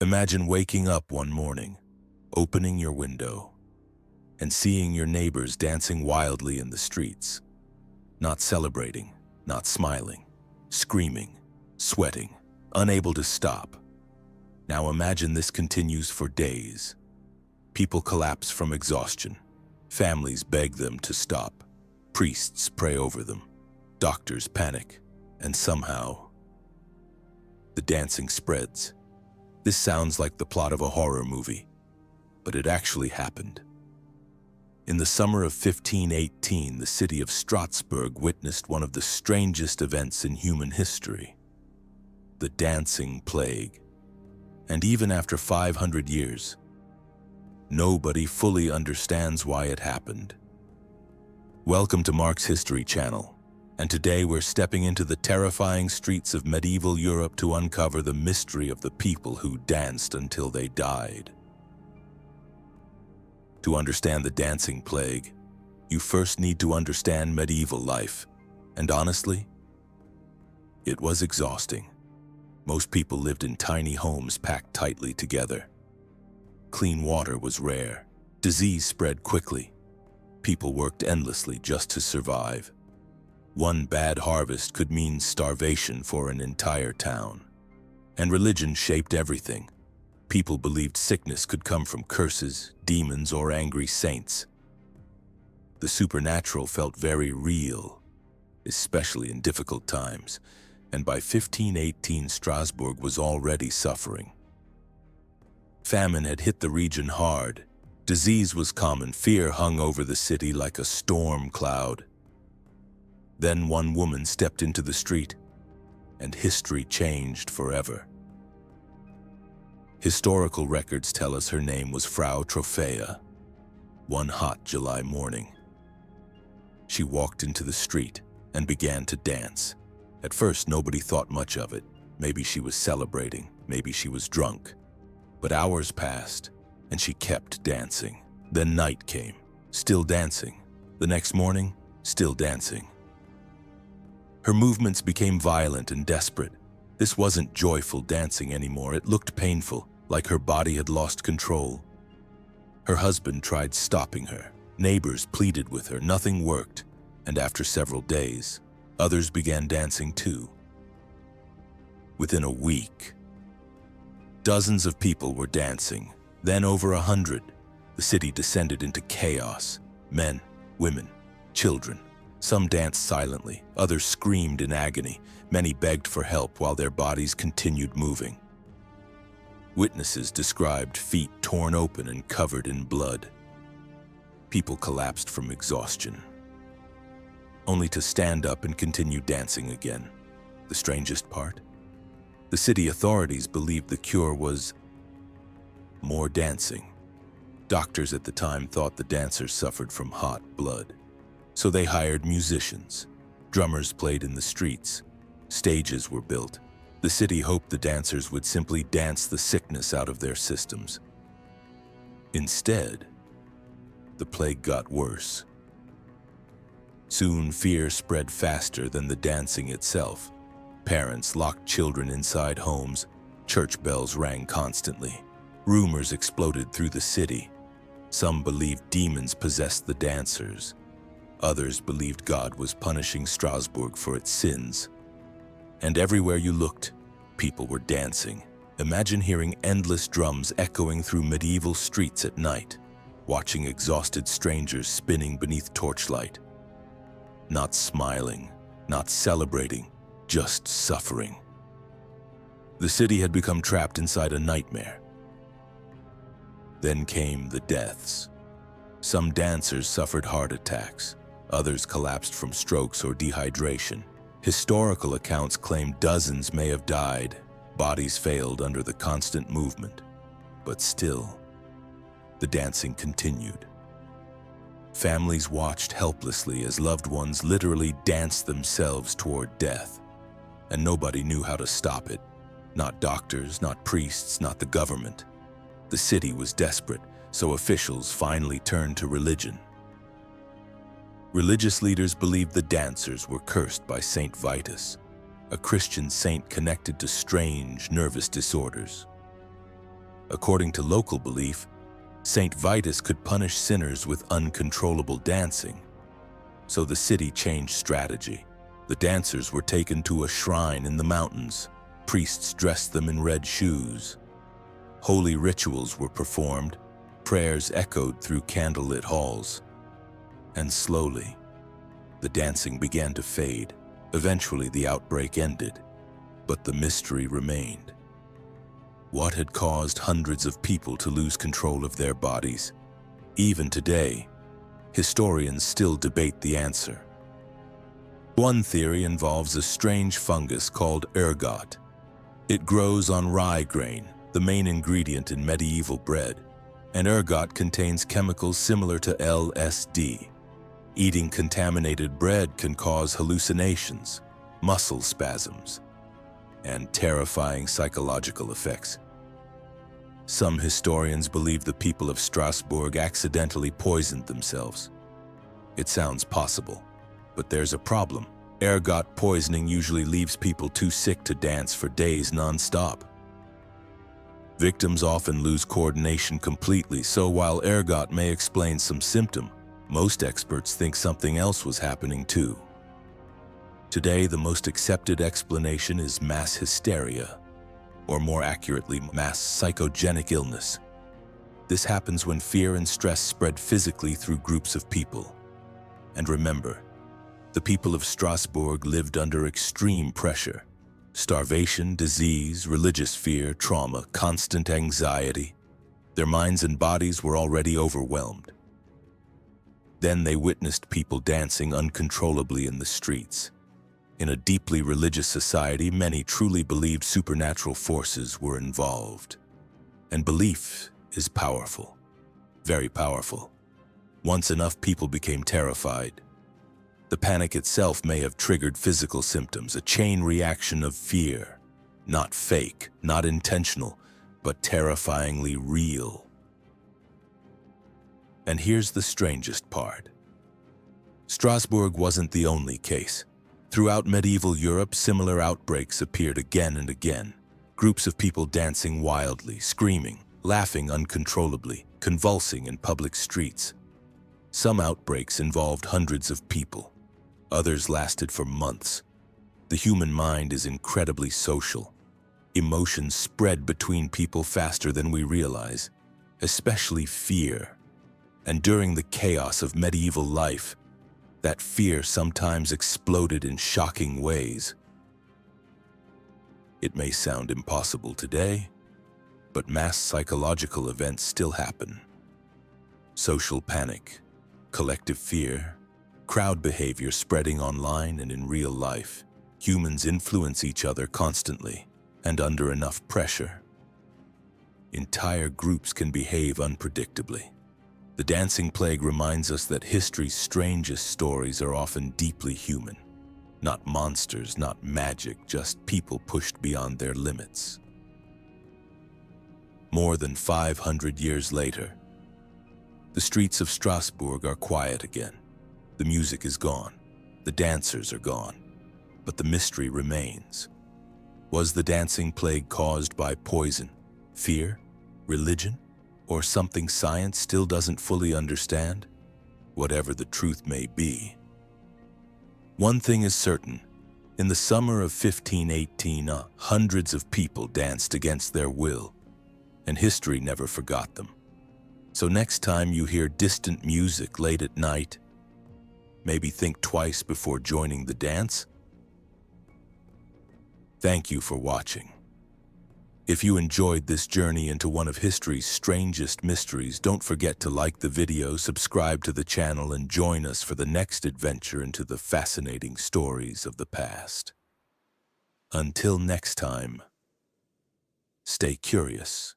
Imagine waking up one morning, opening your window, and seeing your neighbors dancing wildly in the streets, not celebrating, not smiling, screaming, sweating, unable to stop. Now imagine this continues for days. People collapse from exhaustion. Families beg them to stop. Priests pray over them. Doctors panic. And somehow, the dancing spreads. This sounds like the plot of a horror movie, but it actually happened. In the summer of 1518, the city of Straatsburg witnessed one of the strangest events in human history, the Dancing Plague. And even after 500 years, nobody fully understands why it happened. Welcome to Mark's History Channel, and today we're stepping into the terrifying streets of medieval Europe to uncover the mystery of the people who danced until they died. To understand the Dancing Plague, you first need to understand medieval life, and honestly, it was exhausting. Most people lived in tiny homes packed tightly together. Clean water was rare. Disease spread quickly. People worked endlessly just to survive. One bad harvest could mean starvation for an entire town. And religion shaped everything. People believed sickness could come from curses, demons, or angry saints. The supernatural felt very real, especially in difficult times, and by 1518 Strasbourg was already suffering. Famine had hit the region hard. Disease was common. Fear hung over the city like a storm cloud. Then one woman stepped into the street, and history changed forever. Historical records tell us her name was Frau Trophäa. One hot July morning, she walked into the street and began to dance. At first, nobody thought much of it. Maybe she was celebrating, maybe she was drunk. But hours passed, and she kept dancing. Then night came, still dancing. The next morning, still dancing. Her movements became violent and desperate. This wasn't joyful dancing anymore. It looked painful, like her body had lost control. Her husband tried stopping her. Neighbors pleaded with her. Nothing worked, and after several days, others began dancing too. Within a week, dozens of people were dancing. Then over 100. The city descended into chaos. Men, women, children. Some danced silently, others screamed in agony. Many begged for help while their bodies continued moving. Witnesses described feet torn open and covered in blood. People collapsed from exhaustion, only to stand up and continue dancing again. The strangest part? The city authorities believed the cure was more dancing. Doctors at the time thought the dancers suffered from hot blood. So they hired musicians. Drummers played in the streets. Stages were built. The city hoped the dancers would simply dance the sickness out of their systems. Instead, the plague got worse. Soon, fear spread faster than the dancing itself. Parents locked children inside homes. Church bells rang constantly. Rumors exploded through the city. Some believed demons possessed the dancers. Others believed God was punishing Strasbourg for its sins. And everywhere you looked, people were dancing. Imagine hearing endless drums echoing through medieval streets at night, watching exhausted strangers spinning beneath torchlight. Not smiling, not celebrating, just suffering. The city had become trapped inside a nightmare. Then came the deaths. Some dancers suffered heart attacks. Others collapsed from strokes or dehydration. Historical accounts claim dozens may have died. Bodies failed under the constant movement. But still, the dancing continued. Families watched helplessly as loved ones literally danced themselves toward death. And nobody knew how to stop it. Not doctors, not priests, not the government. The city was desperate, so officials finally turned to religion. Religious leaders believed the dancers were cursed by Saint Vitus, a Christian saint connected to strange nervous disorders. according to local belief, Saint Vitus could punish sinners with uncontrollable dancing. So the city changed strategy. The dancers were taken to a shrine in the mountains. Priests dressed them in red shoes. Holy rituals were performed. Prayers echoed through candlelit halls. And slowly, the dancing began to fade. Eventually, the outbreak ended, but the mystery remained. What had caused hundreds of people to lose control of their bodies? Even today, historians still debate the answer. One theory involves a strange fungus called ergot. It grows on rye grain, the main ingredient in medieval bread, and ergot contains chemicals similar to LSD. Eating contaminated bread can cause hallucinations, muscle spasms, and terrifying psychological effects. Some historians believe the people of Strasbourg accidentally poisoned themselves. It sounds possible, but there's a problem. Ergot poisoning usually leaves people too sick to dance for days non-stop. Victims often lose coordination completely, so while ergot may explain some symptom, most experts think something else was happening too. Today, the most accepted explanation is mass hysteria, or more accurately, mass psychogenic illness. This happens when fear and stress spread physically through groups of people. And remember, the people of Strasbourg lived under extreme pressure. Starvation, disease, religious fear, trauma, constant anxiety. Their minds and bodies were already overwhelmed. Then they witnessed people dancing uncontrollably in the streets. In a deeply religious society, many truly believed supernatural forces were involved. And belief is powerful, very powerful. Once enough people became terrified, the panic itself may have triggered physical symptoms, a chain reaction of fear. Not fake, not intentional, but terrifyingly real. And here's the strangest part. Strasbourg wasn't the only case. Throughout medieval Europe, similar outbreaks appeared again and again. Groups of people dancing wildly, screaming, laughing uncontrollably, convulsing in public streets. Some outbreaks involved hundreds of people. Others lasted for months. The human mind is incredibly social. Emotions spread between people faster than we realize, especially fear. And during the chaos of medieval life, that fear sometimes exploded in shocking ways. It may sound impossible today, but mass psychological events still happen. Social panic, collective fear, crowd behavior spreading online and in real life. Humans influence each other constantly and under enough pressure. Entire groups can behave unpredictably. The Dancing Plague reminds us that history's strangest stories are often deeply human. Not monsters, not magic, just people pushed beyond their limits. More than 500 years later, the streets of Strasbourg are quiet again. The music is gone, the dancers are gone, but the mystery remains. Was the Dancing Plague caused by poison, fear, religion, or something science still doesn't fully understand? Whatever the truth may be. One thing is certain. In the summer of 1518, hundreds of people danced against their will, and history never forgot them. So next time you hear distant music late at night, maybe think twice before joining the dance. Thank you for watching. If you enjoyed this journey into one of history's strangest mysteries, don't forget to like the video, subscribe to the channel, and join us for the next adventure into the fascinating stories of the past. Until next time, stay curious.